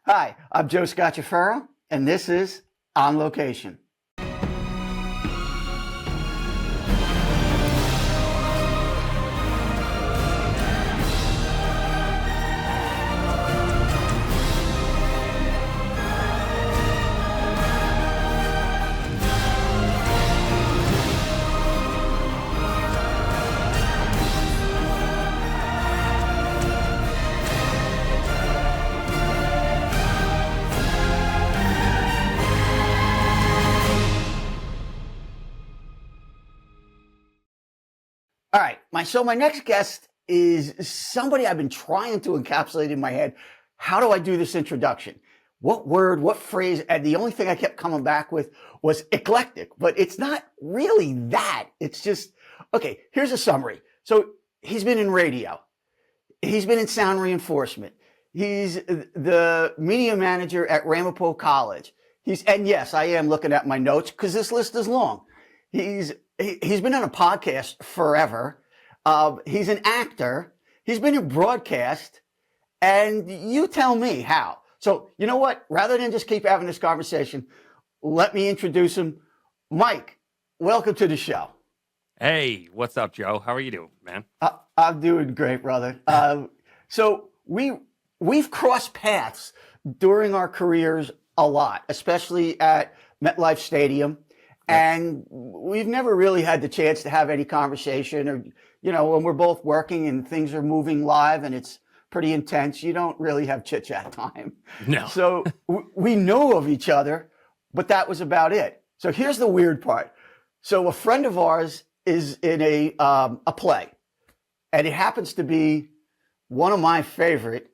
Hi, I'm Joe Scacciaferro, and this is On Location. All right, my next guest is somebody I've been trying to encapsulate in my head. How do I do this introduction? What word, what phrase? And the only thing I kept coming back with was eclectic, but it's not really that. It's just, okay, here's a summary. So he's been in radio. He's been in sound reinforcement. He's the media manager at Ramapo College. And yes, I am looking at my notes because this list is long. He's been on a podcast forever. He's an actor. He's been in broadcast. And you tell me how. So you know what? Rather than just keep having this conversation, let me introduce him. Mike, welcome to the show. Hey, what's up, Joe? How are you doing, man? I'm doing great, brother. So we've crossed paths during our careers a lot, especially at Metlife Stadium. And we've never really had the chance to have any conversation or, when we're both working and things are moving live and it's pretty intense, you don't really have chit chat time. No. So we know of each other, but that was about it. So here's the weird part. So a friend of ours is in a play, and it happens to be one of my favorite.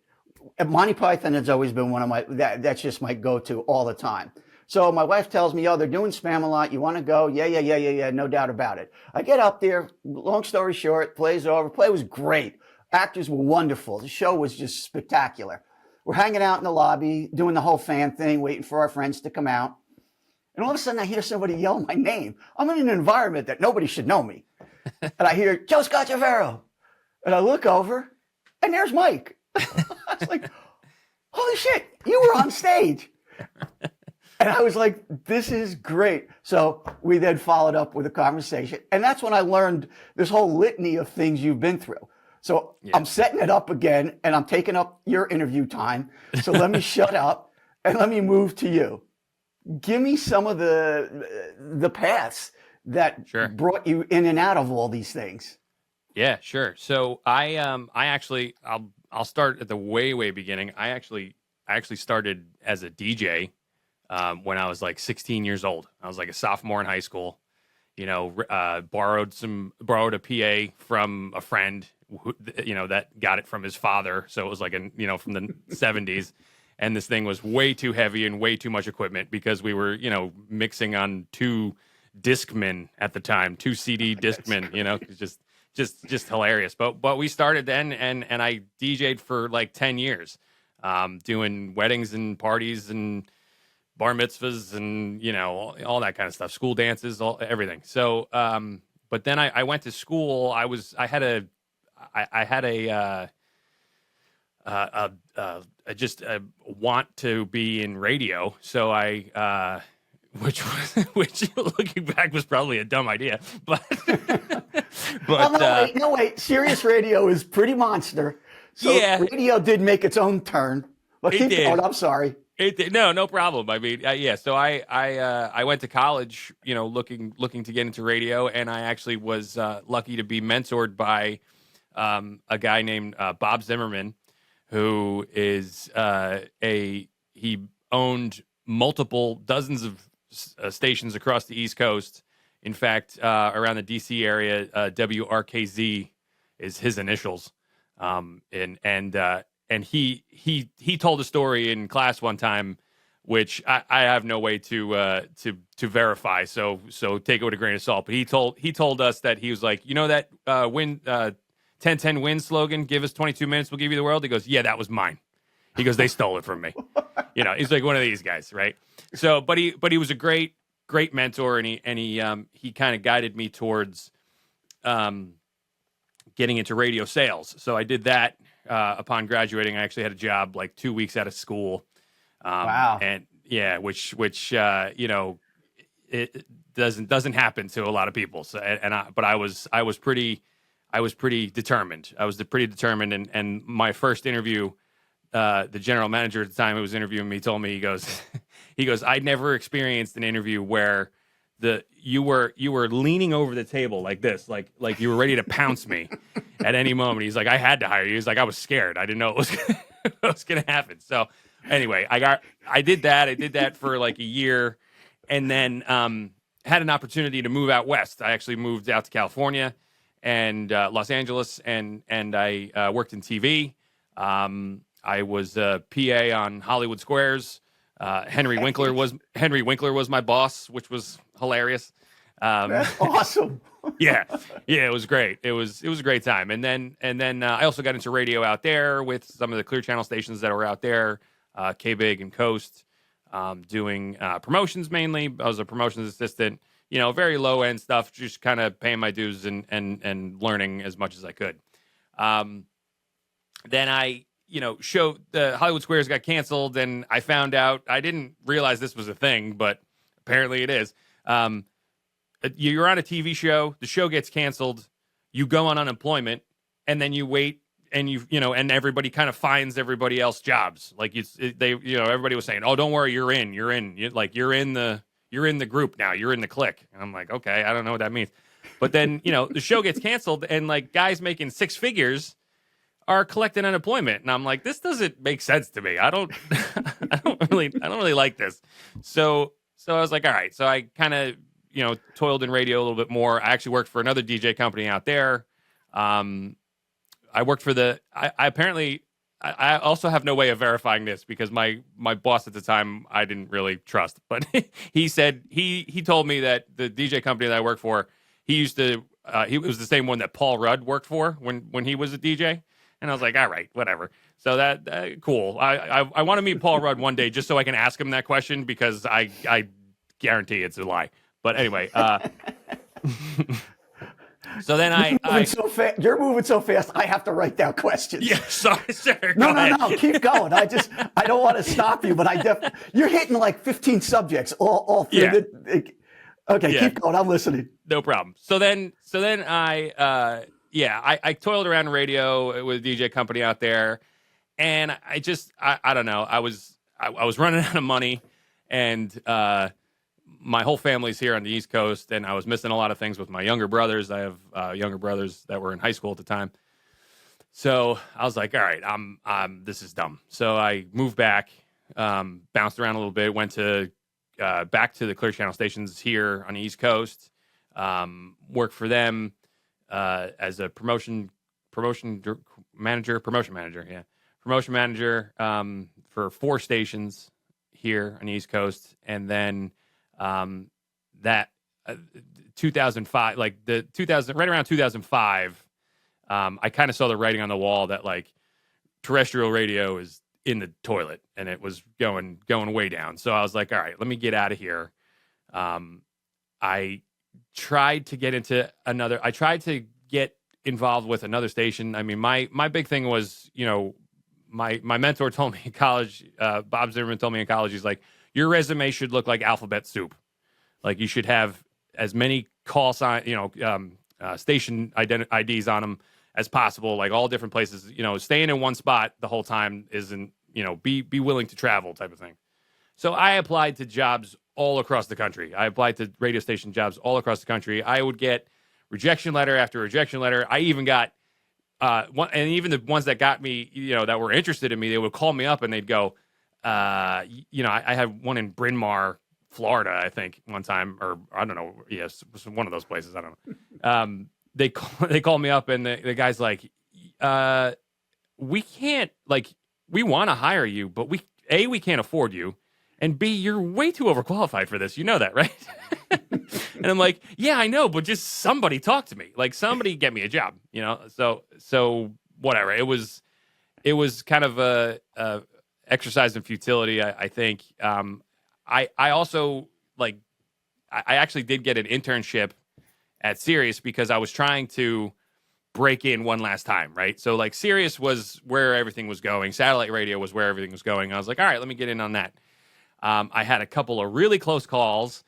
Monty Python has always been one of my, that's just my go-to all the time. So my wife tells me, they're doing Spam-A-Lot. You want to go? Yeah. No doubt about it. I get up there. Long story short, play's over. Play was great. Actors were wonderful. The show was just spectacular. We're hanging out in the lobby, doing the whole fan thing, waiting for our friends to come out. And all of a sudden I hear somebody yell my name. I'm in an environment that nobody should know me. And I hear, Joe Scacciaferro. And I look over, and there's Mike. I was like, holy shit, you were on stage. And I was like, this is great. So we then followed up with a conversation. And that's when I learned this whole litany of things you've been through. So I'm setting it up again, and I'm taking up your interview time. So let me shut up and let me move to you. Give me some of the paths that brought you in and out of all these things. Yeah, sure. So I'll start at the way beginning. I actually started as a DJ when I was like 16 years old. I was like a sophomore in high school. Borrowed a PA from a friend who, that got it from his father. So it was like from the 70s. And this thing was way too heavy and way too much equipment because we were, mixing on two Discmen at the time, two CD Discmen, just hilarious. But we started then and I DJ'd for like 10 years, doing weddings and parties and bar mitzvahs and, all that kind of stuff, school dances, everything. So, but then I went to school. I had a want to be in radio. So which looking back was probably a dumb idea, but, no, wait. Serious radio is pretty monster. So radio did make its own turn, but keep going. I'm sorry. No problem. I mean, So I went to college, looking to get into radio, and I actually was lucky to be mentored by a guy named Bob Zimmerman, who is he owned dozens of stations across the East Coast. In fact, around the DC area, WRKZ is his initials, and he told a story in class one time, which I have no way to verify. So take it with a grain of salt. But he told us that he was like, that 10-10 win slogan, give us 22 minutes, we'll give you the world. He goes, yeah, that was mine. He goes, they stole it from me. He's like one of these guys, right? So, but he was a great mentor, and he kind of guided me towards getting into radio sales. So I did that upon graduating. I actually had a job like 2 weeks out of school Wow. And yeah, which it doesn't happen to a lot of people. So but I was pretty determined. I was pretty determined, and my first interview, the general manager at the time who was interviewing me told me, he goes, I'd never experienced an interview where you were leaning over the table like this, like you were ready to pounce me at any moment. He's like, I had to hire you. He's like, I was scared. I didn't know what was going to happen. So anyway, I did that. I did that for like a year, and then had an opportunity to move out west. I actually moved out to California and Los Angeles, and I worked in TV. I was a PA on Hollywood Squares. Henry Winkler was my boss, which was hilarious. That's awesome. yeah, it was great. It was a great time. And then I also got into radio out there with some of the Clear Channel stations that were out there, K-Big and Coast, doing promotions mainly. I was a promotions assistant. Very low end stuff, just kind of paying my dues and learning as much as I could. Then I show the Hollywood Squares got canceled, and I found out, I didn't realize this was a thing, but apparently it is. You're on a TV show, the show gets canceled, you go on unemployment, and then you wait, and and everybody kind of finds everybody else jobs. Like everybody was saying, "Oh, don't worry, you're in. You're in the group now. You're in the clique." And I'm like, okay, I don't know what that means. But then the show gets canceled, and like guys making six figures are collecting unemployment, and I'm like, this doesn't make sense to me. I don't really like this. So I was like, all right. So I kind of toiled in radio a little bit more. I actually worked for another DJ company out there. I worked for I also have no way of verifying this because my boss at the time I didn't really trust, but he said he told me that the DJ company that I worked for, he was the same one that Paul Rudd worked for when he was a DJ. And I was like, all right, whatever. So that cool. I want to meet Paul Rudd one day just so I can ask him that question, because I guarantee it's a lie. But anyway, so then you're moving so fast. I have to write down questions. Yeah, sorry, sir. No, keep going. I don't want to stop you, but you're hitting like 15 subjects all through. Yeah. Okay, Keep going. I'm listening. No problem. So then I toiled around radio with a DJ company out there, and I don't know. I was running out of money, and my whole family's here on the East Coast, and I was missing a lot of things with my younger brothers. I have younger brothers that were in high school at the time. So I was like, all right, this is dumb. So I moved back, bounced around a little bit, went to back to the Clear Channel stations here on the East Coast, worked for them as a promotion manager for 4 stations here on the East Coast. And then 2005, right around 2005, I kind of saw the writing on the wall that like terrestrial radio is in the toilet, and it was going way down. So I was like, all right, let me get out of here. I tried to get involved with another station. I mean, my big thing was, my mentor told me in college, Bob Zimmerman told me in college, he's like, your resume should look like alphabet soup. Like you should have as many call sign, station IDs on them as possible, like all different places. Staying in one spot the whole time isn't, be willing to travel type of thing. So I applied to jobs all across the country. I applied to radio station jobs all across the country. I would get rejection letter after rejection letter. I even got and even the ones that got me, that were interested in me, they would call me up and they'd go, I had one in Bryn Mawr, Florida, I think one time, or I don't know. Yes, it was one of those places. I don't know. They called me up and the guy's like, we can't, like, we want to hire you, but we can't afford you. And B, you're way too overqualified for this. You know that, right? And I'm like, yeah, I know, but just somebody talk to me. Like somebody get me a job, So whatever. It was kind of a exercise in futility, I think. I also I actually did get an internship at Sirius because I was trying to break in one last time, right? So like Sirius was where everything was going. Satellite radio was where everything was going. I was like, all right, let me get in on that. I had a couple of really close calls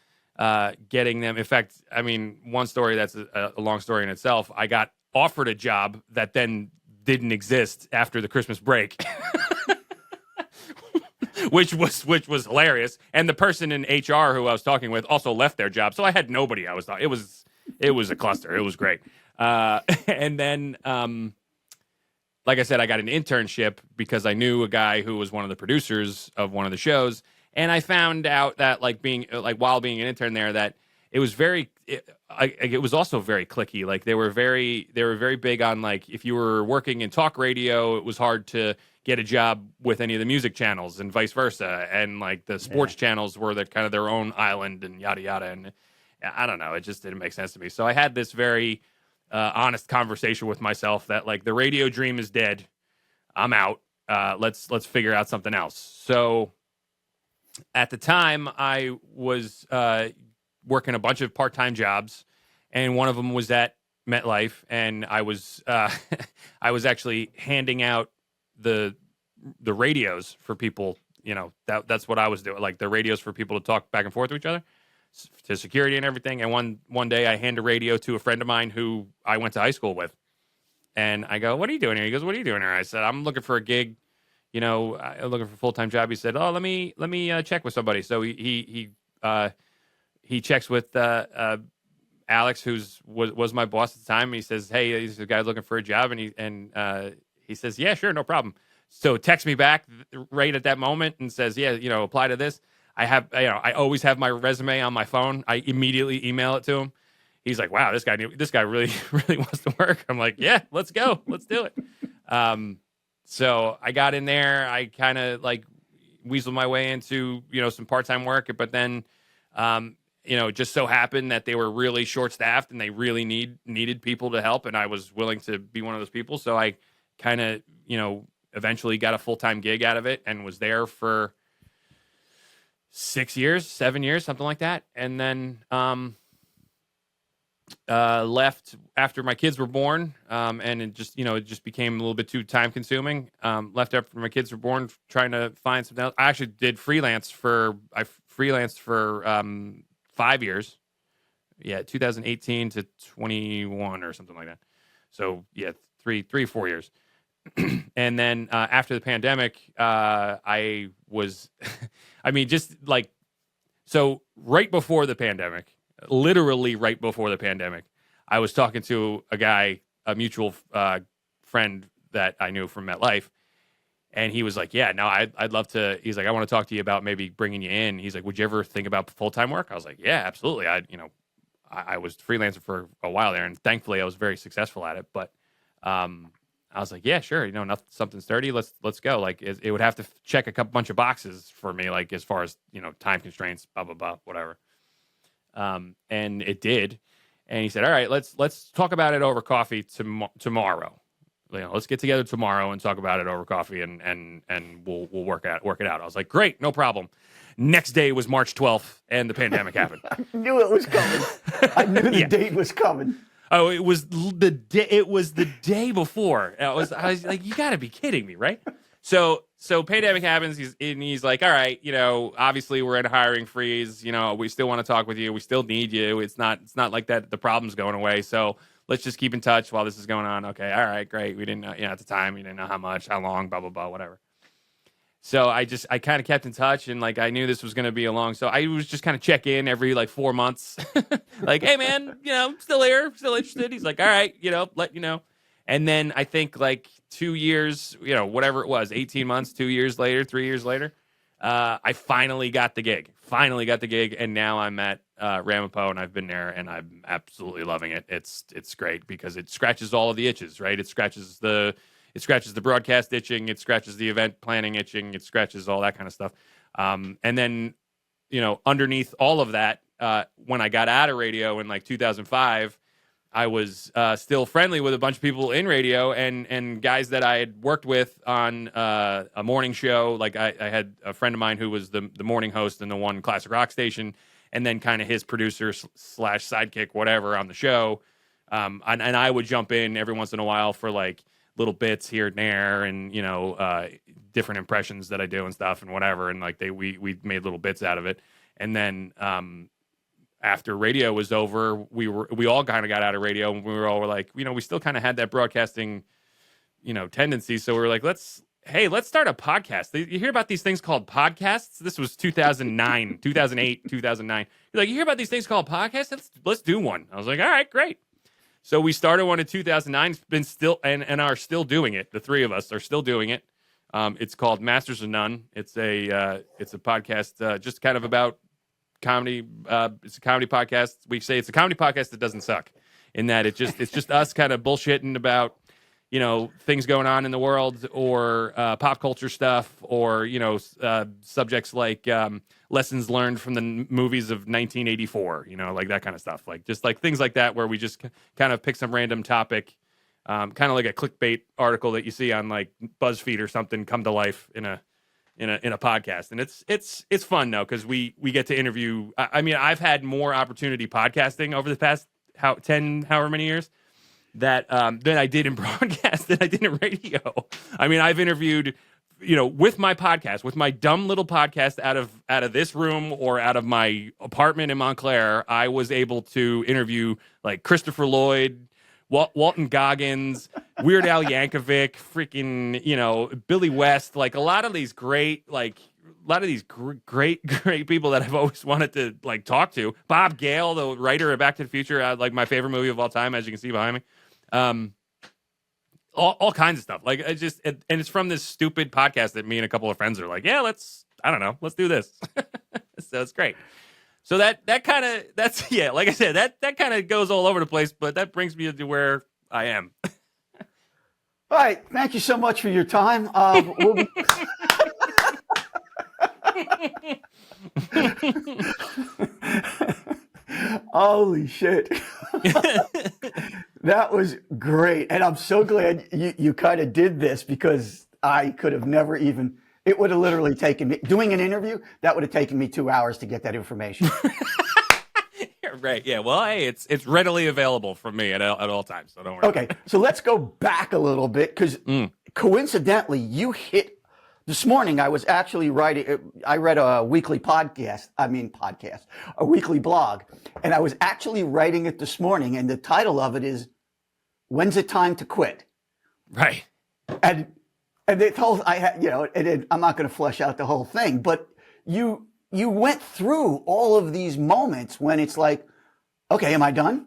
getting them. In fact, I mean, one story that's a long story in itself. I got offered a job that then didn't exist after the Christmas break. which was hilarious. And the person in HR who I was talking with also left their job. So I had nobody I was talking. It was a cluster. It was great. And then like I said, I got an internship because I knew a guy who was one of the producers of one of the shows. And I found out that while being an intern there, that it was it was also very cliquey. Like they were very big on like, if you were working in talk radio, it was hard to get a job with any of the music channels and vice versa. And like the sports channels were kind of their own island and yada, yada. And I don't know, it just didn't make sense to me. So I had this very honest conversation with myself that like the radio dream is dead. I'm out. Let's figure out something else. So at the time I was working a bunch of part-time jobs, and one of them was at Metlife, and I was I was actually handing out the radios for people. You know, that's what I was doing, like the radios for people to talk back and forth to each other, to security and everything. And one day I hand a radio to a friend of mine who I went to high school with, and I go, "What are you doing here?" He goes, "What are you doing here?" I said, "I'm looking for a gig. You know, I'm looking for a full-time job." He said, "Oh, let me check with somebody." So he checks with Alex, was my boss at the time. And he says, "Hey, he's a guy looking for a job," and he says, "Yeah, sure, no problem." So texts me back right at that moment and says, "Yeah, you know, apply to this." I always have my resume on my phone. I immediately email it to him. He's like, "Wow, this guy really really wants to work." I'm like, "Yeah, let's go, let's do it." So I got in there. I kind of like weaseled my way into, you know, some part-time work, but then, you know, it just so happened that they were really short-staffed and they really needed people to help, and I was willing to be one of those people. So I kind of, you know, eventually got a full-time gig out of it and was there for 7 years, something like that. And then left after my kids were born, and it just became a little bit too time consuming. Left after my kids were born, trying to find something else. I actually did freelanced for 5 years. Yeah, 2018 to 21 or something like that. So yeah, 4 years. And then after the pandemic, I was, I mean, just like, so right before the pandemic, literally right before the pandemic, I was talking to a mutual friend that I knew from MetLife, and he was like, "Yeah, no, I'd love to." He's like, "I want to talk to you about maybe bringing you in." He's like, "Would you ever think about full-time work?" I was like, "Yeah, absolutely." I was freelancer for a while there, and thankfully I was very successful at it. But I was like, "Yeah, sure. You know, something sturdy. Let's go." Like it would have to check a bunch of boxes for me, like as far as, you know, time constraints, blah blah blah, whatever. And it did. And he said, "All right, let's talk about it over coffee tomorrow. You know, let's get together tomorrow and talk about it over coffee, and we'll work it out." I was like, "Great, no problem." Next day was March 12th, and the pandemic happened. I knew it was coming. I knew the date was coming. Oh, it was the day. It was the day before. I was like, "You got to be kidding me, right?" So pandemic happens. He's like, "All right, you know, obviously we're in a hiring freeze. You know, we still want to talk with you. We still need you. It's not like that. The problem's going away. So let's just keep in touch while this is going on." Okay, all right, great. We didn't know, you know, at the time, we didn't know how much, how long, blah blah blah, whatever. So I kind of kept in touch, and like I knew this was going to be a long. So I was just kind of check in every like 4 months, like, "Hey man, you know, still here, still interested." He's like, "All right, you know, let you know." And then I think like 2 years, you know, whatever it was, 18 months, 2 years later, 3 years later, I finally got the gig. And now I'm at Ramapo, and I've been there, and I'm absolutely loving it. It's great because it scratches all of the itches, right? It scratches the broadcast itching, it scratches the event planning itching, it scratches all that kind of stuff. And then, you know, underneath all of that, when I got out of radio in like 2005, I was still friendly with a bunch of people in radio and guys that I had worked with on a morning show. Like I had a friend of mine who was the morning host in the one classic rock station, and then kind of his producer / sidekick, whatever, on the show. And I would jump in every once in a while for like little bits here and there, and different impressions that I do and stuff and whatever. And like we made little bits out of it. And then after radio was over, we all kind of got out of radio, and we were like, we still kind of had that broadcasting, tendency. So we were like, let's start a podcast. You hear about these things called podcasts? This was 2009, 2008, 2009. You're like, you hear about these things called podcasts? Let's do one. I was like, all right, great. So we started one in 2009. It's been still and are still doing it. The three of us are still doing it. It's called Masters of None. It's a podcast just kind of about comedy. It's a comedy podcast. We say it's a comedy podcast that doesn't suck, in that it's just us kind of bullshitting about things going on in the world, or pop culture stuff, or subjects like lessons learned from the movies of 1984, like that kind of stuff, like just like things like that, where we just kind of pick some random topic, kind of like a clickbait article that you see on like BuzzFeed or something come to life in a podcast. And it's fun though, because we get to interview. I mean, I've had more opportunity podcasting over the past however many years that than I did in broadcast, than I did in radio. I mean, I've interviewed, with my podcast, with my dumb little podcast out of this room or out of my apartment in Montclair, I was able to interview like Christopher Lloyd, Walton Goggins, Weird Al Yankovic, freaking, Billy West, like a lot of these great people that I've always wanted to like talk to. Bob Gale, the writer of Back to the Future, like my favorite movie of all time, as you can see behind me. All kinds of stuff. Like and it's from this stupid podcast that me and a couple of friends are like, yeah, let's do this. So it's great. So like I said, that kind of goes all over the place, but that brings me to where I am. All right. Thank you so much for your time. We'll be... Holy shit. That was great. And I'm so glad you kind of did this, because I could have never even, it would have literally taken me, doing an interview, that would have taken me 2 hours to get that information. Right. Yeah. Well, hey, it's readily available from me at all times. So don't worry. Okay. So let's go back a little bit, because coincidentally, you hit this morning. I was actually I read a weekly a weekly blog, and I was actually writing it this morning. And the title of it is, "When's it time to quit?" Right. And they told, I'm not going to flesh out the whole thing, but you went through all of these moments when it's like, okay, am I done?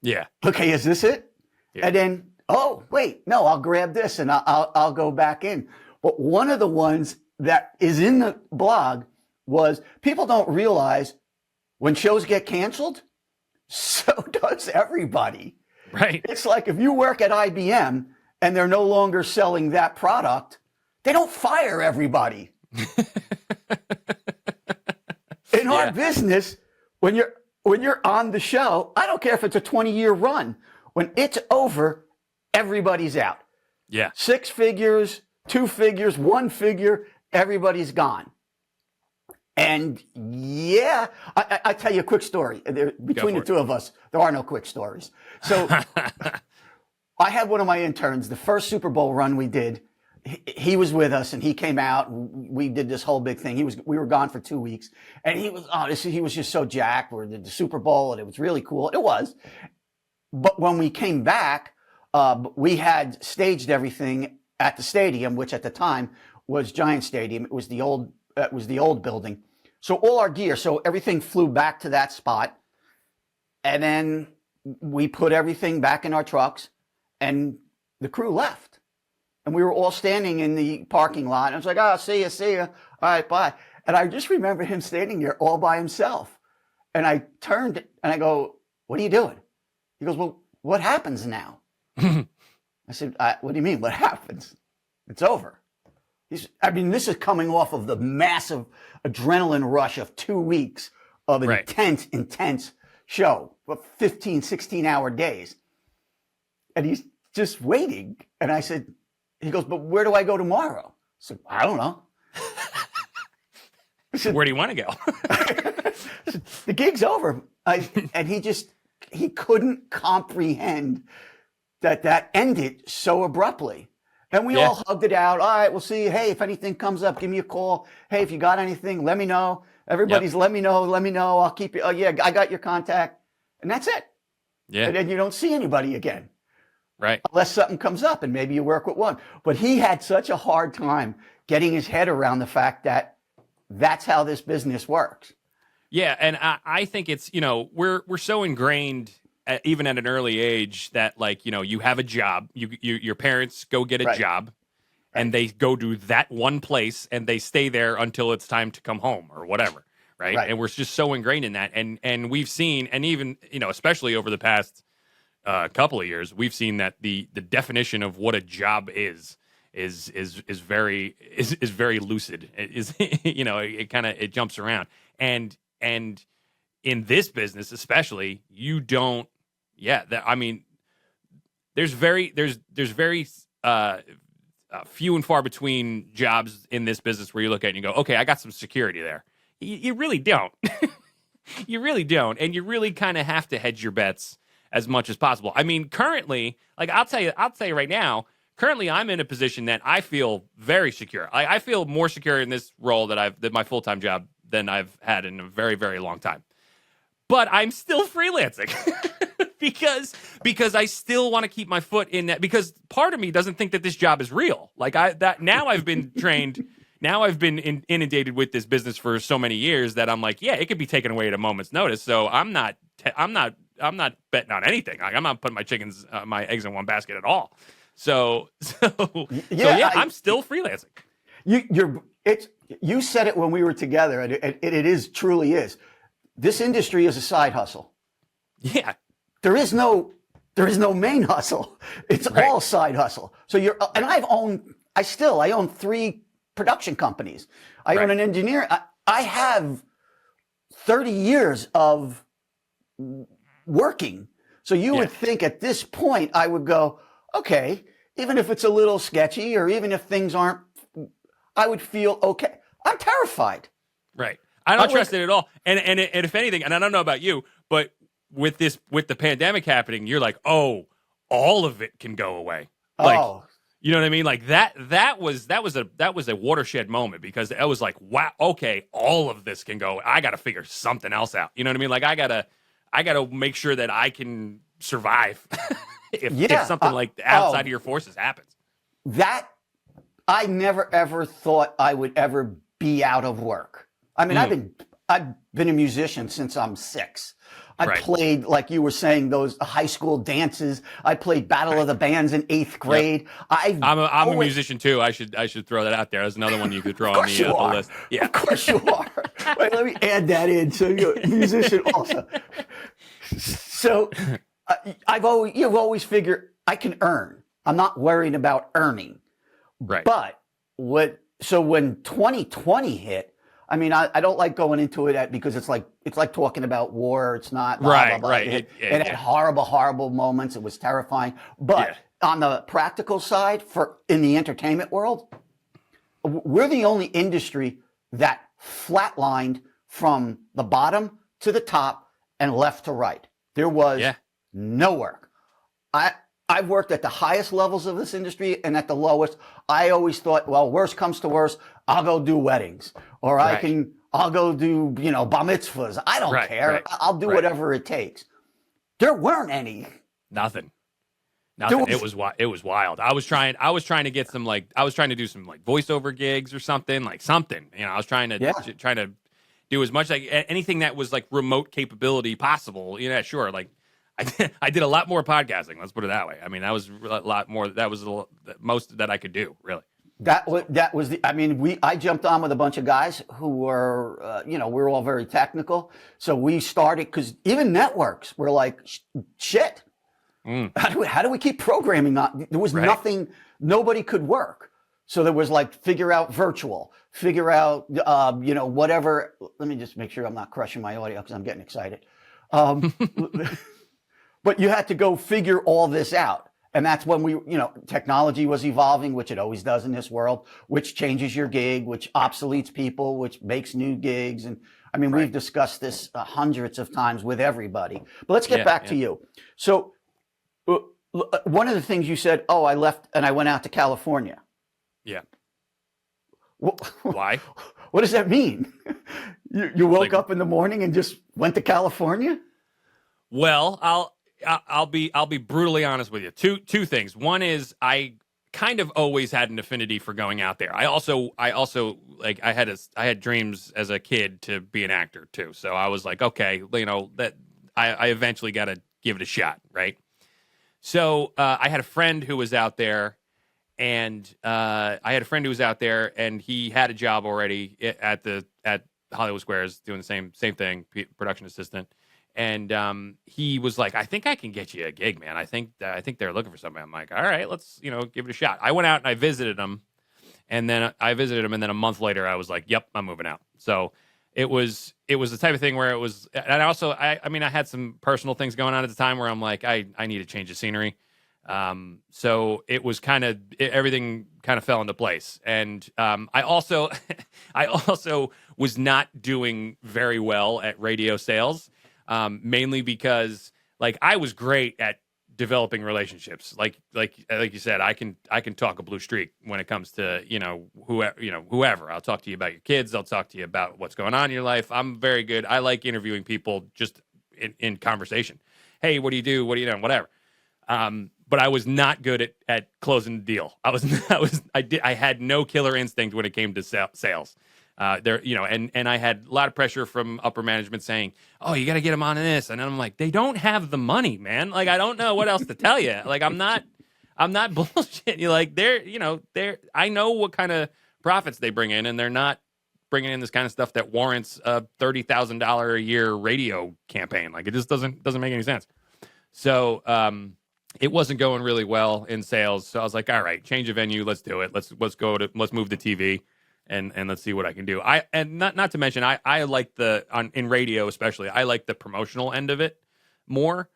Yeah. Okay, is this it? Yeah. And then, oh, wait, no, I'll grab this and I'll go back in. But one of the ones that is in the blog was, people don't realize when shows get canceled, so does everybody. Right. It's like if you work at IBM and they're no longer selling that product, they don't fire everybody. In our business, when you're on the show, I don't care if it's a 20-year run. When it's over, everybody's out. Yeah. 6 figures, 2 figures, 1 figure, everybody's gone. And yeah, I tell you a quick story. Between the two of us, there are no quick stories. So I had one of my interns, the first Super Bowl run we did. He was with us, and he came out, and we did this whole big thing. We were gone for 2 weeks, and he was just so jacked. We did the Super Bowl, and it was really cool. It was. But when we came back, we had staged everything at the stadium, which at the time was Giant Stadium. It was the old building. So all our gear, so everything flew back to that spot, and then we put everything back in our trucks, and the crew left. And we were all standing in the parking lot. And I was like, oh, see ya. All right, bye. And I just remember him standing there all by himself. And I turned and I go, what are you doing? He goes, well, what happens now? I said, what do you mean, what happens? It's over. This is coming off of the massive adrenaline rush of 2 weeks of an intense show, 15, 16-hour days. And he's just waiting. And I said, he goes, but where do I go tomorrow? I said, I don't know. Where do you want to go? The gig's over. And he just he couldn't comprehend that ended so abruptly. And we all hugged it out. All right, we'll see. Hey, if anything comes up, give me a call. Hey, if you got anything, let me know. Everybody's let me know. I'll keep you. Oh, yeah, I got your contact. And that's it. Yeah. And then you don't see anybody again. Right. Unless something comes up and maybe you work with one. But he had such a hard time getting his head around the fact that that's how this business works. Yeah. And I think it's, we're so ingrained even at an early age that, like, you have a job, your parents go get a job and they go to that one place and they stay there until it's time to come home or whatever. Right. And we're just so ingrained in that. And we've seen, and even, especially over the past couple of years, we've seen that the definition of what a job is very lucid. It is, it jumps around. And in this business, especially, you don't, there's very few and far between jobs in this business where you look at it and you go, okay, I got some security there. You really don't. You really don't. And you really kind of have to hedge your bets as much as possible. I mean, currently, like I'll tell you right now, currently I'm in a position that I feel very secure. I feel more secure in this role that my full-time job than I've had in a very, very long time. But I'm still freelancing because I still want to keep my foot in that, because part of me doesn't think that this job is real. Like now I've been trained. Now I've been inundated with this business for so many years that I'm like, yeah, it could be taken away at a moment's notice. So I'm not betting on anything. Like, I'm not putting my eggs in one basket at all. So I'm still freelancing. You said it when we were together, and it truly is. This industry is a side hustle. Yeah. There is no main hustle. It's all side hustle. So I own 3 production companies. I own an engineer. I have 30 years of working. So you would think at this point I would go, okay, even if it's a little sketchy or even if things aren't, I would feel okay. I'm terrified. Right. I don't trust it at all. And if anything, and I don't know about you, but with the pandemic happening, you're like, oh, all of it can go away. Like, you know what I mean? Like that was a watershed moment, because I was like, wow, okay, all of this can go. I got to figure something else out. You know what I mean? Like I gotta make sure that I can survive if something like outside of your forces happens. That I never ever thought I would ever be out of work. I mean, I've been a musician since I'm 6. I played, like you were saying, those high school dances. I played Battle of the Bands in 8th grade. Yep. I'm a musician too. I should throw that out there. That's another one you could throw on the list. Yeah, of course you are. Wait, let me add that in. So you're a musician also. So you've always figured I can earn. I'm not worried about earning. Right. But when 2020 hit, I mean, I don't like going into it because it's like talking about war. It's not blah, blah, blah. It had horrible moments. It was terrifying. But on the practical side, in the entertainment world, we're the only industry that flatlined from the bottom to the top and left to right. There was no work. I've worked at the highest levels of this industry and at the lowest. I always thought, well, worst comes to worst, I'll go do weddings, or I'll go do, bar mitzvahs. I don't care. Right. I'll do whatever it takes. There weren't any. Nothing. It was wild. I was trying to get some, I was trying to do some voiceover gigs or something. I was trying to do as much anything that was remote capability possible. Yeah, sure. I did a lot more podcasting. Let's put it that way. I mean, that was a lot more. That was the most that I could do, really. I jumped on with a bunch of guys who were, we're all very technical. So we started, because even networks were like, shit. How do we keep programming? There was nothing, nobody could work. So there was figure out virtual, figure out, whatever. Let me just make sure I'm not crushing my audio because I'm getting excited. But you had to go figure all this out. And that's when technology was evolving, which it always does in this world, which changes your gig, which obsoletes people, which makes new gigs. And I mean, we've discussed this hundreds of times with everybody. But let's get back to you. So one of the things you said, oh, I left and I went out to California. Yeah. Why? What does that mean? You woke up in the morning and just went to California? Well, I'll be brutally honest with you. Two things. One is I kind of always had an affinity for going out there. I also like I had dreams as a kid to be an actor too. So I was like, okay, that I eventually got to give it a shot, right? So I had a friend who was out there, and he had a job already at Hollywood Squares doing the same thing, production assistant. And he was like, I think I can get you a gig, man. I think they're looking for somebody. I'm like, all right, let's give it a shot. I went out and I visited him, and then a month later I was like, yep, I'm moving out. So it was the type of thing where it was, and also I had some personal things going on at the time where I'm like, I need to change the scenery. So it was everything kind of fell into place. And I also was not doing very well at radio sales. Mainly because I was great at developing relationships. Like you said, I can talk a blue streak when it comes to, whoever. I'll talk to you about your kids. I'll talk to you about what's going on in your life. I'm very good. I like interviewing people just in conversation. Hey, what do you do? What do you know? Whatever. But I was not good at closing the deal. I had no killer instinct when it came to sales. And I had a lot of pressure from upper management saying, "Oh, you got to get them on this," and I'm like, "They don't have the money, man. Like, I don't know what else to tell you. Like, I'm not bullshit. You I know what kind of profits they bring in, and they're not bringing in this kind of stuff that warrants a $30,000 a year radio campaign. Like, it just doesn't make any sense. So, it wasn't going really well in sales. So I was like, all right, change of venue, let's do it. Let's move to TV. And let's see what I can do. Not to mention I like in radio especially, I like the promotional end of it more,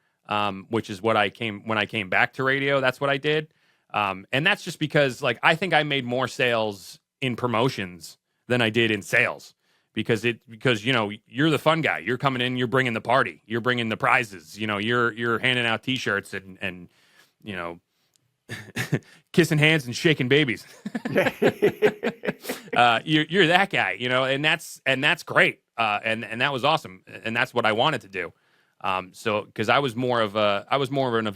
which is when I came back to radio. That's what I did, and that's just because I think I made more sales in promotions than I did in sales because you're the fun guy. You're coming in, you're bringing the party, you're bringing the prizes. You're handing out T-shirts and kissing hands and shaking babies. You're that guy, and that's great. And that was awesome. And that's what I wanted to do. So cause I was more of an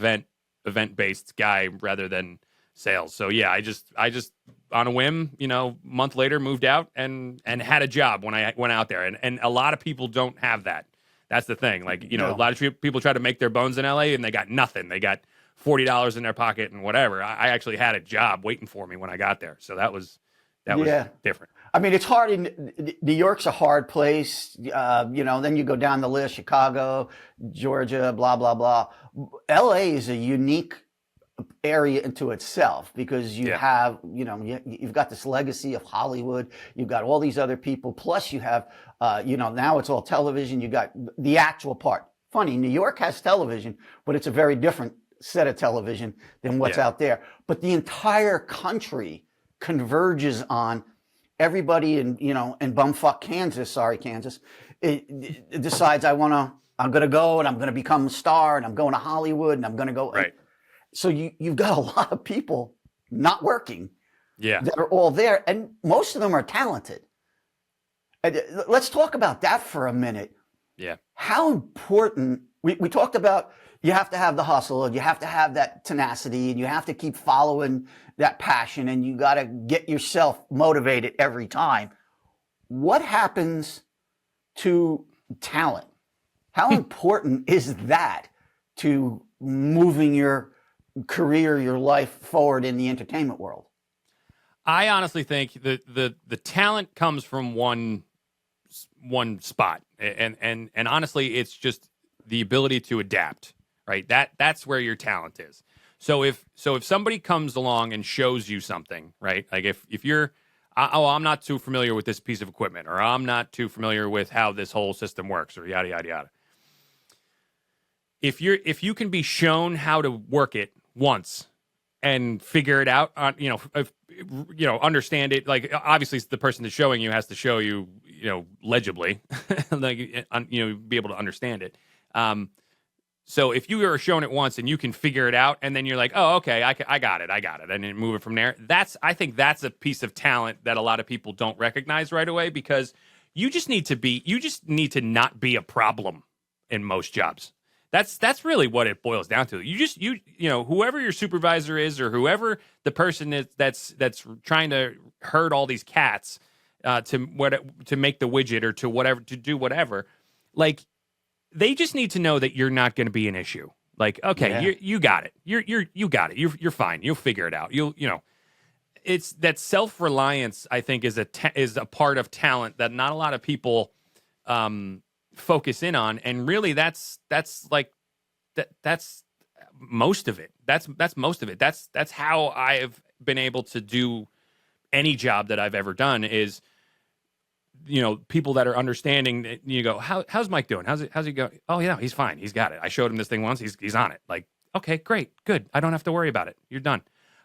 event based guy rather than sales. So yeah, I just on a whim, month later moved out and had a job when I went out there. And a lot of people don't have that. That's the thing. A lot of people try to make their bones in LA and they got nothing. They got $40 in their pocket and whatever. I actually had a job waiting for me when I got there. So that was different. I mean, it's hard. New York's a hard place. Then you go down the list, Chicago, Georgia, blah, blah, blah. LA is a unique area into itself because you have, you've got this legacy of Hollywood. You've got all these other people. Plus you have, now it's all television. You got the actual part. Funny, New York has television, but it's a very different set of television than what's out there. But the entire country converges on everybody in bumfuck Kansas, it decides I'm going to go and I'm going to become a star and I'm going to Hollywood and I'm going to go. Right. So you've got a lot of people not working that are all there, and most of them are talented. Let's talk about that for a minute. Yeah. How important, we talked about you have to have the hustle and you have to have that tenacity and you have to keep following that passion and you got to get yourself motivated every time. What happens to talent? How important is that to moving your career, your life forward in the entertainment world? I honestly think that the talent comes from one spot. And honestly, it's just the ability to adapt. Right. That's where your talent is. So if somebody comes along and shows you something, right? Like if you're, I'm not too familiar with this piece of equipment, or I'm not too familiar with how this whole system works, or yada, yada, yada. If you can be shown how to work it once and figure it out on, understand it. Like, obviously the person that's showing you has to show you, legibly, like, be able to understand it. So if you are shown it once and you can figure it out, and then you're like, oh, okay, I got it, and then move it from there. I think that's a piece of talent that a lot of people don't recognize right away, because you just need to not be a problem in most jobs. That's really what it boils down to. Whoever your supervisor is, or whoever the person is that's trying to herd all these cats to make the widget, or to do whatever, like, they just need to know that you're not going to be an issue. Like, okay, you got it. You got it. You're fine. You'll figure it out. It's that self-reliance, I think, is a part of talent that not a lot of people focus in on. And really, that's most of it. That's most of it. That's how I've been able to do any job that I've ever done, is, people that are understanding. You go, how's Mike doing? How's he going? Oh, yeah, he's fine. He's got it. I showed him this thing once. He's on it. Like, okay, great, good. I don't have to worry about it. You're done.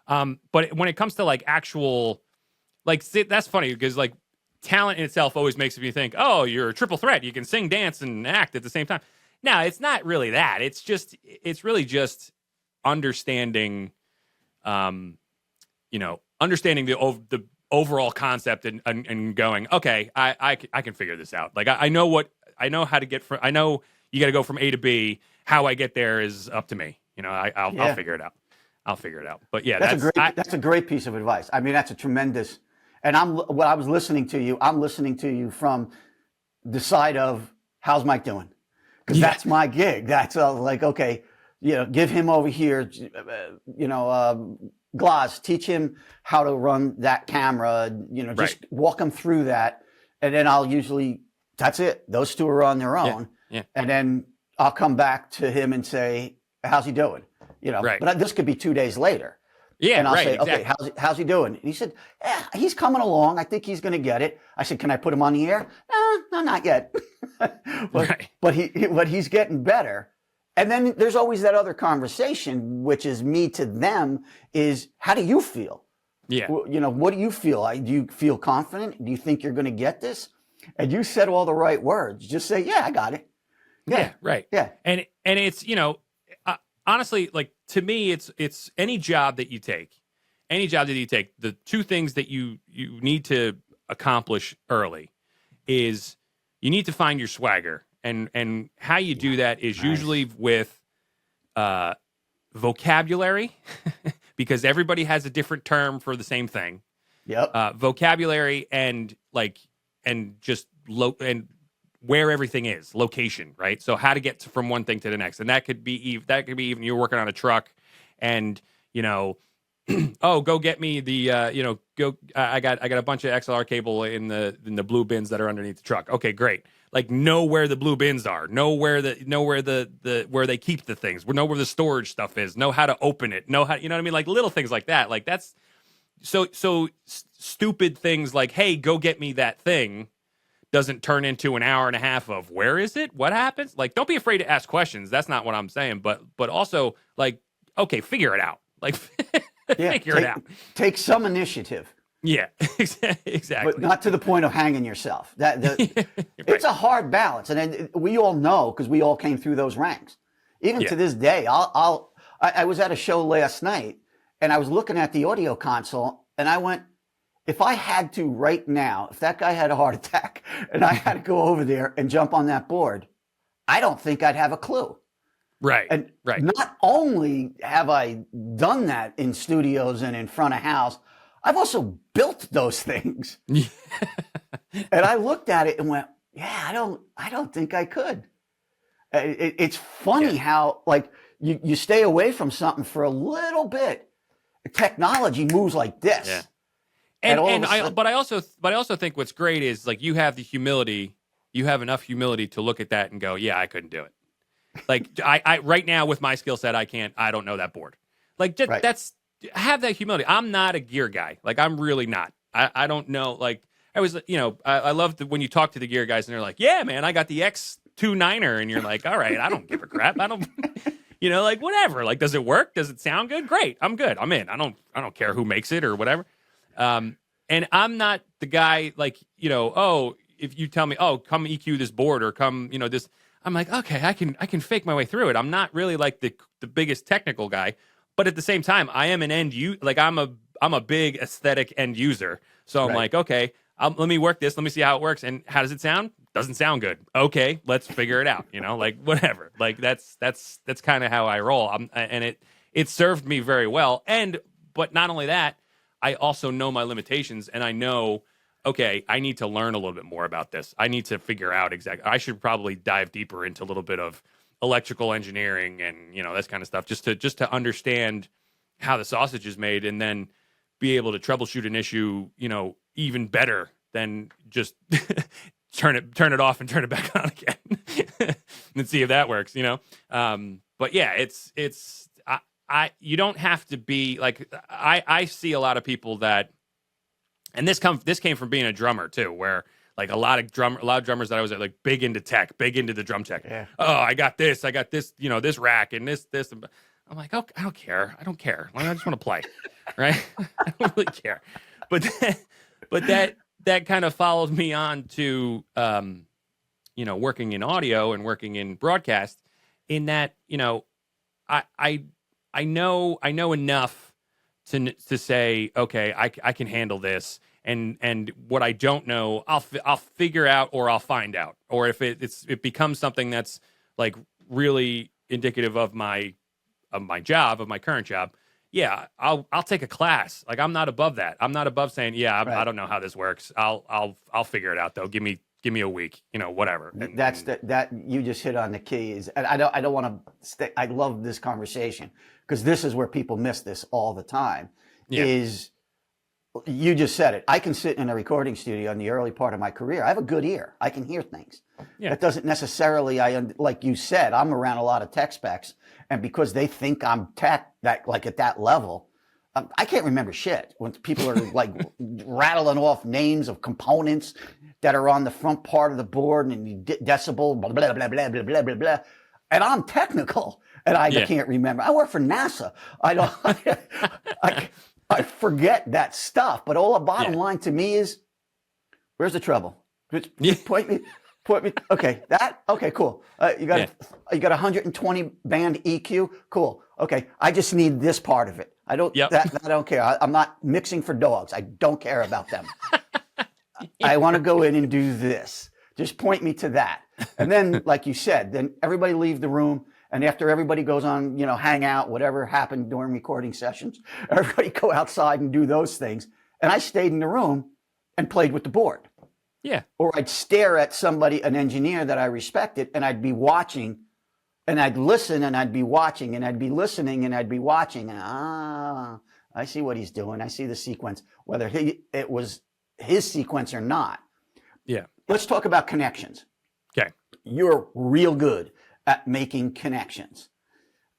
But when it comes to like actual, like, that's funny, because like talent in itself always makes me think, oh, you're a triple threat. You can sing, dance, and act at the same time. No, it's not really that. It's really just understanding, understanding the overall concept, and going, okay, I can figure this out. Like, I know how to get I know you got to go from A to B. How I get there is up to me. I'll figure it out. I'll figure it out. But yeah, that's a great piece of advice. I mean, that's a tremendous. And I'm listening to you from the side of, how's Mike doing? Because that's my gig. That's like, okay, give him over here, Gloss, teach him how to run that camera, just walk him through that. And then that's it. Those two are on their own. Yeah. And then I'll come back to him and say, how's he doing? But this could be 2 days later. Yeah. And I'll say, exactly. okay, how's he doing? And he said, yeah, he's coming along. I think he's going to get it. I said, can I put him on the air? No, not yet. But he's getting better. And then there's always that other conversation, which is me to them, is, how do you feel? Yeah. What do you feel? Do you feel confident? Do you think you're going to get this? And you said all the right words. Just say, yeah, I got it. Yeah. Right. Yeah. And it's, honestly, like, to me, it's any job that you take, the two things that you need to accomplish early is, you need to find your swagger. And how you do that is usually with vocabulary, because everybody has a different term for the same thing. Yep. Vocabulary and where everything is, location, right? So how to get from one thing to the next, and that could be even you're working on a truck, and oh, go get me the I got a bunch of XLR cable in the blue bins that are underneath the truck. Okay, great. Like, know where the blue bins are, know where where they keep the things, know where the storage stuff is, know how to open it, know how, you know what I mean? Like, little things like that. Like, that's so stupid things like, hey, go get me that thing, doesn't turn into an hour and a half of, where is it? What happens? Like, don't be afraid to ask questions. That's not what I'm saying. But also, like, okay, figure it out. Like, figure it out. Take some initiative. Yeah, exactly. But not to the point of hanging yourself. It's a hard balance. And we all know, because we all came through those ranks. Even to this day, I was at a show last night, and I was looking at the audio console, and I went, if I had to right now, if that guy had a heart attack and I had to go over there and jump on that board, I don't think I'd have a clue. Right. And right. Not only have I done that in studios and in front of house, I've also built those things. And I looked at it and went, yeah, I don't think I could. It's funny how, like, you stay away from something for a little bit. Technology moves like this. Yeah. But I also think what's great is, like, you have the humility, you have enough humility to look at that and go, yeah, I couldn't do it. Like, I right now with my skill set, I don't know that board. Like, have that humility. I'm not a gear guy. Like, I'm really not. I don't know. Like, I was, I love when you talk to the gear guys and they're like, yeah, man, I got the X29er. And you're like, all right, I don't give a crap. I don't, You know, like whatever. Like, does it work? Does it sound good? Great. I'm good. I'm in. I don't care who makes it or whatever. And I'm not the guy like, you know, oh, if you tell me, oh, come EQ this board or come, you know, this, I'm like, okay, I can fake my way through it. I'm not really like the biggest technical guy, but at the same time, I am an like I'm a big aesthetic end user. So I'm like, okay, let me work this. Let me see how it works. And how does it sound? Doesn't sound good. Okay, let's figure it out. You know, like whatever. Like that's kind of how I roll. And it served me very well. But not only that, I also know my limitations, and I know, okay, I need to learn a little bit more about this. I need to figure out exactly. I should probably dive deeper into a little bit of electrical engineering and, you know, this kind of stuff, just to understand how the sausage is made, and then be able to troubleshoot an issue, you know, even better than just turn it off and turn it back on again and see if that works, you know? But yeah, it's you don't have to be like, I see a lot of people that, and this came from being a drummer too, where like a lot of drummers that I was like big into tech, big into the drum tech. Yeah. Oh, I got this, you know, this rack and this. I'm like, oh, I don't care. Like, I just want to play, right? I don't really care. But that kind of followed me on to, you know, working in audio and working in broadcast. In that, you know, I know enough to say, okay, I can handle this, and what I don't know, I'll figure out, or I'll find out, or if it becomes something that's like really indicative of my current job, yeah, I'll take a class. Like, I'm not above that. I'm not above saying, yeah, I don't know how this works. I'll figure it out though. Give me a week, you know, whatever. That you just hit on the key. And I don't want to stick. I love this conversation because this is where people miss this all the time. Yeah. Is you just said it. I can sit in a recording studio in the early part of my career. I have a good ear. I can hear things. Yeah. That doesn't necessarily, like you said, I'm around a lot of tech specs, and because they think I'm tech that like at that level, I can't remember shit when people are like rattling off names of components that are on the front part of the board and decibel, blah, blah, blah, blah, blah, blah, blah, blah. And I'm technical and I can't remember. I work for NASA. I forget that stuff. But all the bottom line to me is, where's the trouble? Just point me. Okay, okay, cool. You got 120 band EQ. Cool. Okay, I just need this part of it. I don't care. I'm not mixing for dogs. I don't care about them. I want to go in and do this. Just point me to that. And then, like you said, then everybody leave the room. And after everybody goes on, you know, hang out, whatever happened during recording sessions, everybody go outside and do those things. And I stayed in the room and played with the board. Yeah. Or I'd stare at somebody, an engineer that I respected, and I'd be watching, and I'd listen, and I'd be watching, and I'd be listening, and I'd be watching. And I see what he's doing. I see the sequence, whether it was his sequence or not. Yeah. Let's talk about connections. Okay. You're real good at making connections.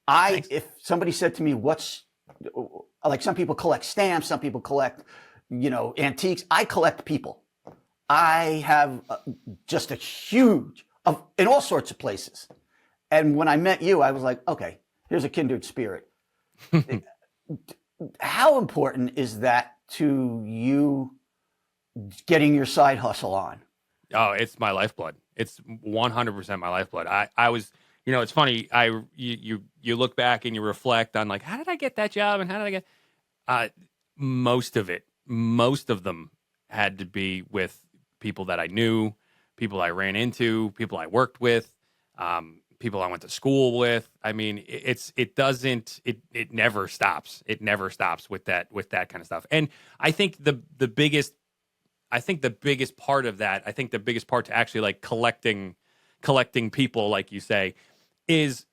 If somebody said to me, like some people collect stamps, some people collect, you know, antiques. I collect people. I have just a huge in all sorts of places. And when I met you, I was like, okay, here's a kindred spirit. How important is that to you getting your side hustle on? Oh, it's my lifeblood. It's 100% my lifeblood. I was, you know, it's funny. You look back and you reflect on like, how did I get that job? And how did I get, most of them had to be with people that I knew, people I ran into, people I worked with, people I went to school with. I mean, it never stops. It never stops with that kind of stuff. And I think the biggest part of that, I think the biggest part to actually like collecting people, like you say, is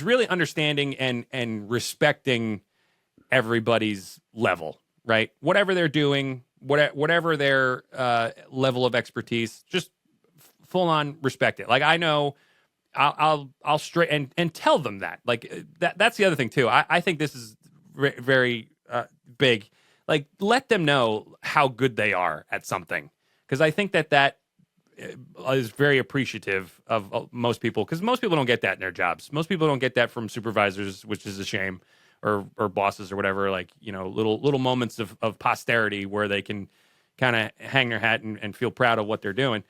really understanding and respecting everybody's level, right? Whatever they're doing, whatever their level of expertise, just full on respect it. Like, I know I'll straight and tell them that. Like that's the other thing too. I think this is very big. Like, let them know how good they are at something, because I think that is very appreciative of most people, because most people don't get that in their jobs. Most people don't get that from supervisors, which is a shame, or bosses or whatever. Like, little moments of posterity where they can kind of hang their hat and feel proud of what they're doing.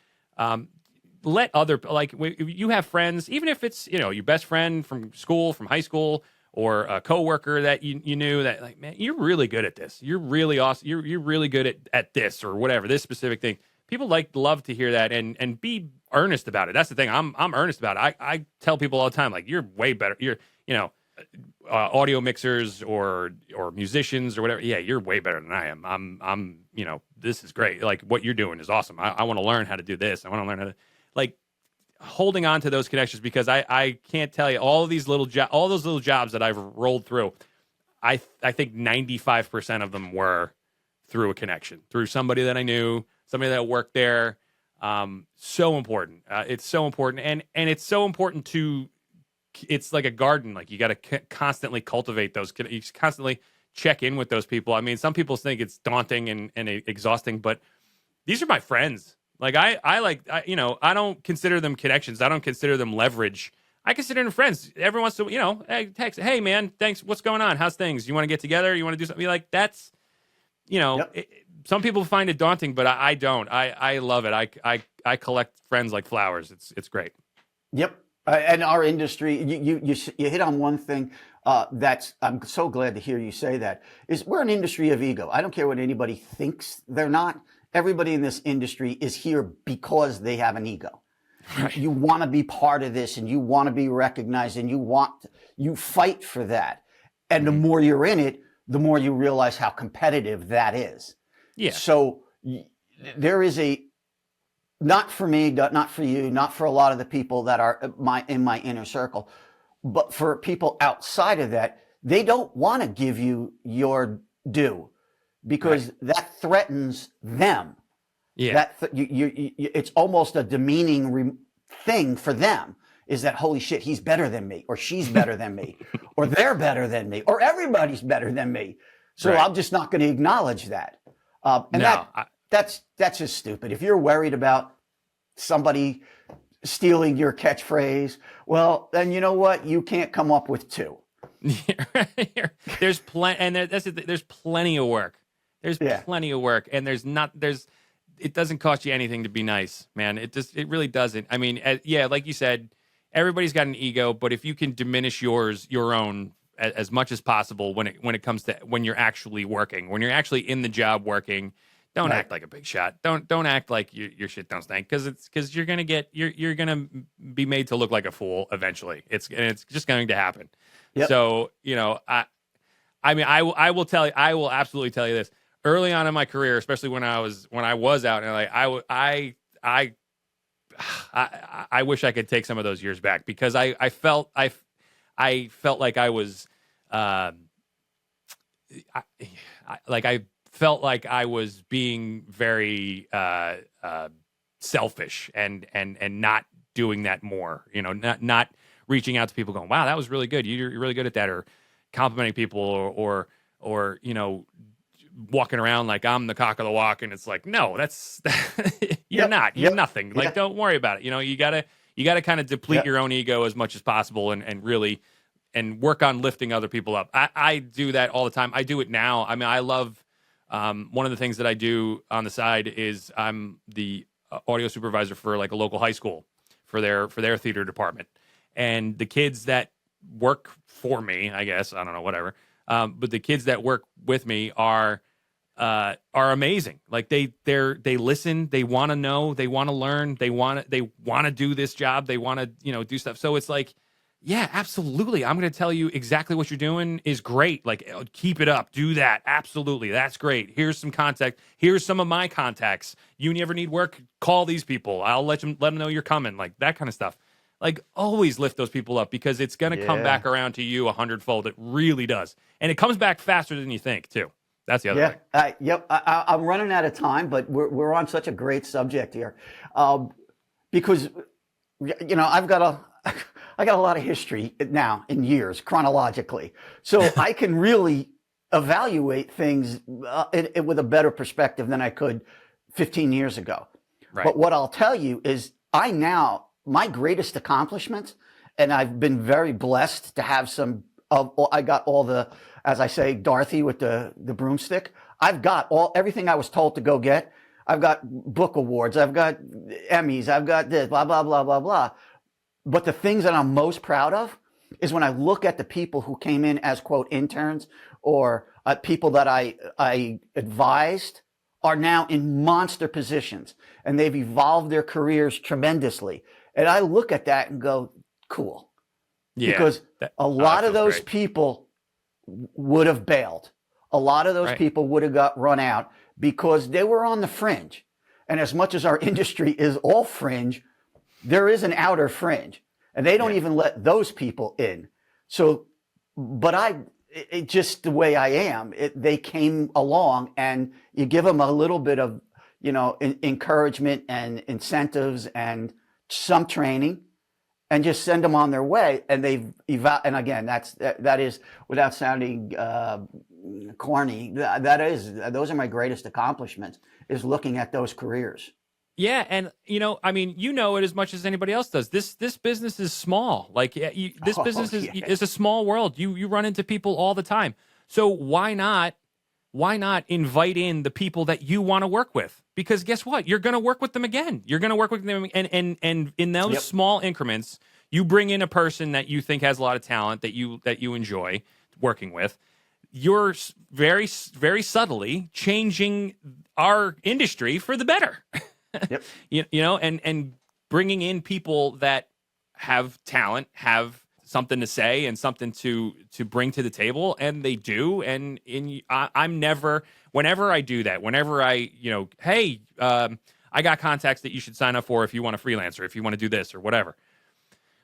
Let other, like, you have friends, even if it's, your best friend from school, from high school, or a coworker that you knew that, like, man, you're really good at this. You're really awesome. You're really good at this or whatever, this specific thing. People love to hear that and be earnest about it. That's the thing. I'm earnest about it. I tell people all the time, like, you're way better. You're, audio mixers or musicians or whatever. Yeah, you're way better than I am. I'm this is great. Like, what you're doing is awesome. I want to learn how to do this. I want to learn how to, like, holding on to those connections, because I can't tell you all those little jobs that I've rolled through. I think 95% of them were through a connection, through somebody that I knew, somebody that worked there. So important. It's so important. And it's so important it's like a garden. Like, you got to constantly cultivate those. You constantly check in with those people. I mean, some people think it's daunting and exhausting, but these are my friends. Like, I don't consider them connections. I don't consider them leverage. I consider them friends. Every once in a while, text, hey man, thanks. What's going on? How's things? You want to get together? You want to do something? Like, that's, Yep. Some people find it daunting, but I don't. I love it. I collect friends like flowers. It's great. Yep. And our industry, you hit on one thing I'm so glad to hear you say that, is we're an industry of ego. I don't care what anybody thinks they're not. Everybody in this industry is here because they have an ego. Right. You want to be part of this, and you want to be recognized, and you fight for that. And the more you're in it, the more you realize how competitive that is. Yeah. So there is not for me, not for you, not for a lot of the people that are in my inner circle, but for people outside of that, they don't want to give you your due, because that threatens them. Yeah. It's almost a demeaning thing for them, is that, holy shit, he's better than me, or she's better than me, or they're better than me, or everybody's better than me. So I'm just not going to acknowledge that. That's just stupid. If you're worried about somebody stealing your catchphrase, well, then you know what? You can't come up with two. There's plenty, and there's plenty of work. There's plenty of work, and it doesn't cost you anything to be nice, man. It really doesn't. I mean, like you said, everybody's got an ego, but if you can diminish your own as much as possible when it comes to when you're actually working, when you're actually in the job working, don't act like a big shot. Don't act like your shit don't stink, because you're gonna be made to look like a fool eventually. It's just going to happen. Yep. So I mean, I will absolutely tell you this. Early on in my career, especially when I was out, and like I wish I could take some of those years back, because I felt like I was I felt like I was being very selfish and not doing that more. Not reaching out to people, going, "Wow, that was really good. You're really good at that," or complimenting people, or walking around like I'm the cock of the walk, and it's like, no, that's you're not. You're nothing. Like, don't worry about it. You gotta kind of deplete your own ego as much as possible, and really work on lifting other people up. I do that all the time. I do it now. I mean, I love one of the things that I do on the side is I'm the audio supervisor for like a local high school for their theater department, and the kids that work for me, I guess, I don't know, whatever. But the kids that work with me are amazing. Like, they listen, they want to know, they want to learn, they want to do this job, they want to do stuff. So it's like, yeah, absolutely, I'm going to tell you exactly what you're doing is great. Like, keep it up, do that, absolutely, that's great. Here's some contact. Here's some of my contacts. You ever need work, call these people. I'll let them know you're coming. Like, that kind of stuff. Like, always lift those people up, because it's going to come back around to you 100-fold. It really does. And it comes back faster than you think, too. That's the other thing. Yep. I'm running out of time, but we're on such a great subject here. Because, I've got a lot of history now in years, chronologically. So I can really evaluate things with a better perspective than I could 15 years ago. Right. But what I'll tell you is my greatest accomplishments, and I've been very blessed to have I got all the, as I say, Dorothy with the broomstick. I've got everything I was told to go get. I've got book awards. I've got Emmys. I've got this, blah, blah, blah, blah, blah. But the things that I'm most proud of is when I look at the people who came in as, quote, interns or people that I advised are now in monster positions, and they've evolved their careers tremendously. And I look at that and go, cool. Yeah, because a lot of those people would have bailed. A lot of those people would have got run out because they were on the fringe. And as much as our industry is all fringe, there is an outer fringe, and they don't even let those people in. So, but just the way I am, they came along, and you give them a little bit of, encouragement and incentives and some training, and just send them on their way. And and again, that is without sounding corny. Those are my greatest accomplishments, is looking at those careers. Yeah, and it as much as anybody else does. This business is small. Like this business is a small world. You run into people all the time. So why not invite in the people that you want to work with? Because guess what? You're going to work with them again. You're going to work with them, and in those small increments, you bring in a person that you think has a lot of talent that you enjoy working with. You're very, very subtly changing our industry for the better. Yep. And bringing in people that have talent, have something to say and something to bring to the table, and they do. And I'm never, whenever I do that, whenever I, hey, I got contacts that you should sign up for if you want a freelancer, if you want to do this or whatever.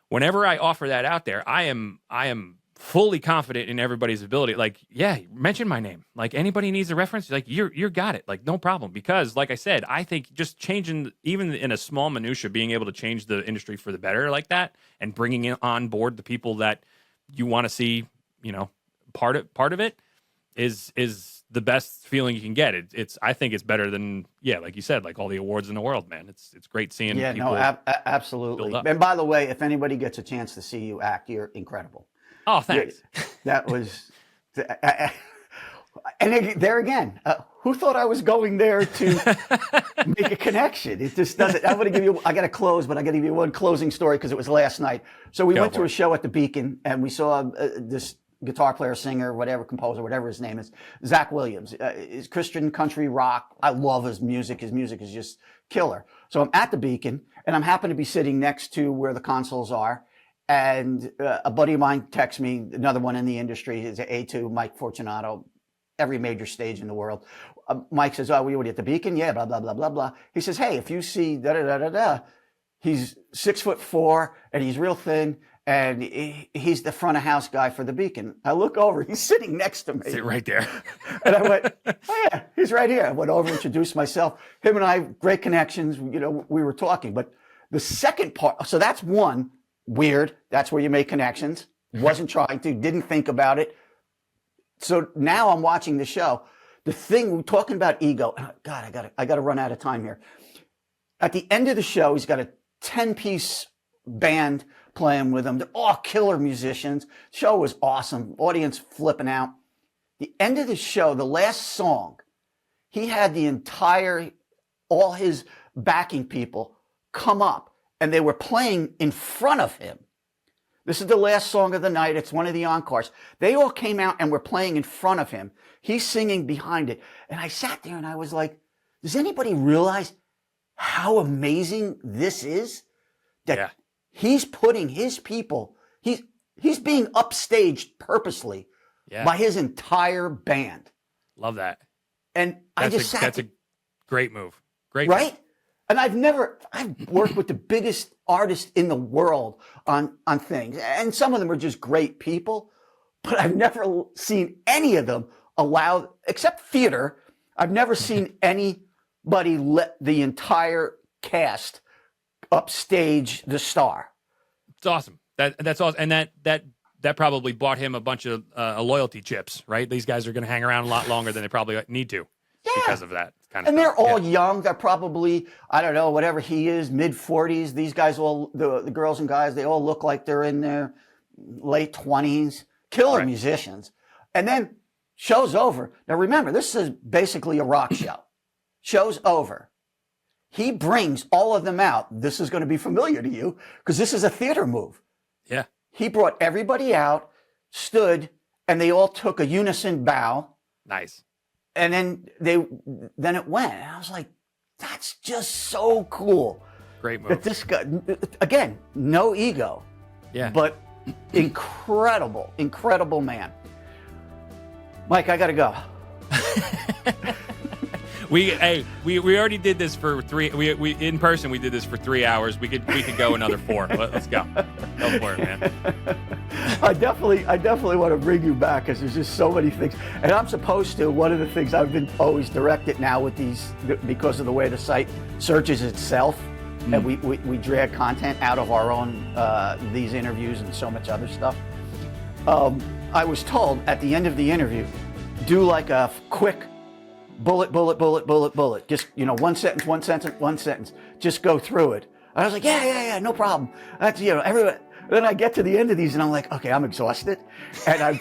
Whenever I offer that out there, I am fully confident in everybody's ability. Like, yeah, mention my name. Like, anybody needs a reference, like you're got it. Like, no problem. Because like I said, I think just changing, even in a small minutia, being able to change the industry for the better like that, and bringing on board the people that you want to see, part of it is the best feeling you can get. I think it's better than, like you said, like all the awards in the world, man. It's great seeing people. Absolutely. And by the way, if anybody gets a chance to see you act, you're incredible. Oh, thanks. That was, and there again, who thought I was going there to make a connection? It just doesn't. I got to close, but I got to give you one closing story because it was last night. So we went to a show at the Beacon, and we saw this guitar player, singer, whatever, composer, whatever his name is, Zach Williams. Is Christian country rock. I love his music. His music is just killer. So I'm at the Beacon, and I'm happen to be sitting next to where the consoles are. And a buddy of mine texts me, another one in the industry, is A2, Mike Fortunato, every major stage in the world. Mike says, "Oh, we were at the Beacon?" Yeah, blah, blah, blah, blah, blah. He says, "Hey, if you see da-da-da-da-da," he's 6'4", and he's real thin, and he's the front of house guy for the Beacon. I look over, he's sitting next to me. Sit right there. And I went, "Oh yeah, he's right here." I went over, introduced myself. Him and I, great connections, we were talking. But the second part, so that's one. Weird. That's where you make connections. Wasn't trying to, didn't think about it. So now I'm watching the show. The thing, we're talking about ego. God, I got to run out of time here. At the end of the show, he's got a 10-piece band playing with him. They're all killer musicians. Show was awesome. Audience flipping out. The end of the show, the last song, he had all his backing people come up. And they were playing in front of him. This is the last song of the night. It's one of the encores. They all came out and were playing in front of him. He's singing behind it. And I sat there and I was like, does anybody realize how amazing this is? That he's putting his people, he's being upstaged purpusely by his entire band. Love that. And that's a great move. Great right? move. And I've worked with the biggest artists in the world on things. And some of them are just great people, but I've never seen any of them except theater, I've never seen anybody let the entire cast upstage the star. It's awesome. That's awesome. And that probably bought him a bunch of loyalty chips, right? These guys are going to hang around a lot longer than they probably need to because of that. kind of And they're stuff. all young. They're probably, I don't know, whatever he is, mid-40s. These guys all, the girls and guys, they all look like they're in their late 20s. Killer Right. musicians. And then show's over. Now remember, this is basically a rock show. Show's over. He brings all of them out. This is going to be familiar to you because this is a theater move. Yeah. He brought everybody out, stood, and they all took a unison bow. Nice. And then it went. And I was like, that's just so cool. Great move. That this guy, again, no ego. Yeah. But incredible man. Mike, I got to go. We already did this for 3. We in person we did this for 3 hours. We could go another 4. Let's go. Go for it, man. I definitely want to bring you back because there's just so many things. And I'm supposed to. One of the things I've been always directed now with these, because of the way the site searches itself, and we drag content out of our own these interviews and so much other stuff. I was told at the end of the interview, do like a quick bullet. Just, one sentence. Just go through it. I was like, yeah, no problem. That's, everyone. Then I get to the end of these and I'm like, okay, I'm exhausted. And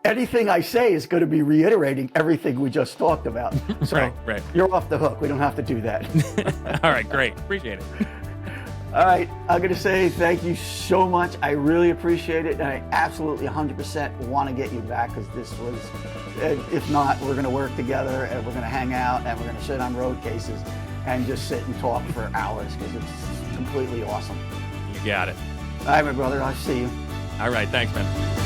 anything I say is going to be reiterating everything we just talked about. So right. You're off the hook. We don't have to do that. All right, great. Appreciate it. All right, I'm going to say thank you so much. I really appreciate it. And I absolutely 100% want to get you back because this was, if not, we're going to work together and we're going to hang out and we're going to sit on road cases and just sit and talk for hours because it's completely awesome. You got it. All right, my brother, I'll see you. All right, thanks, man.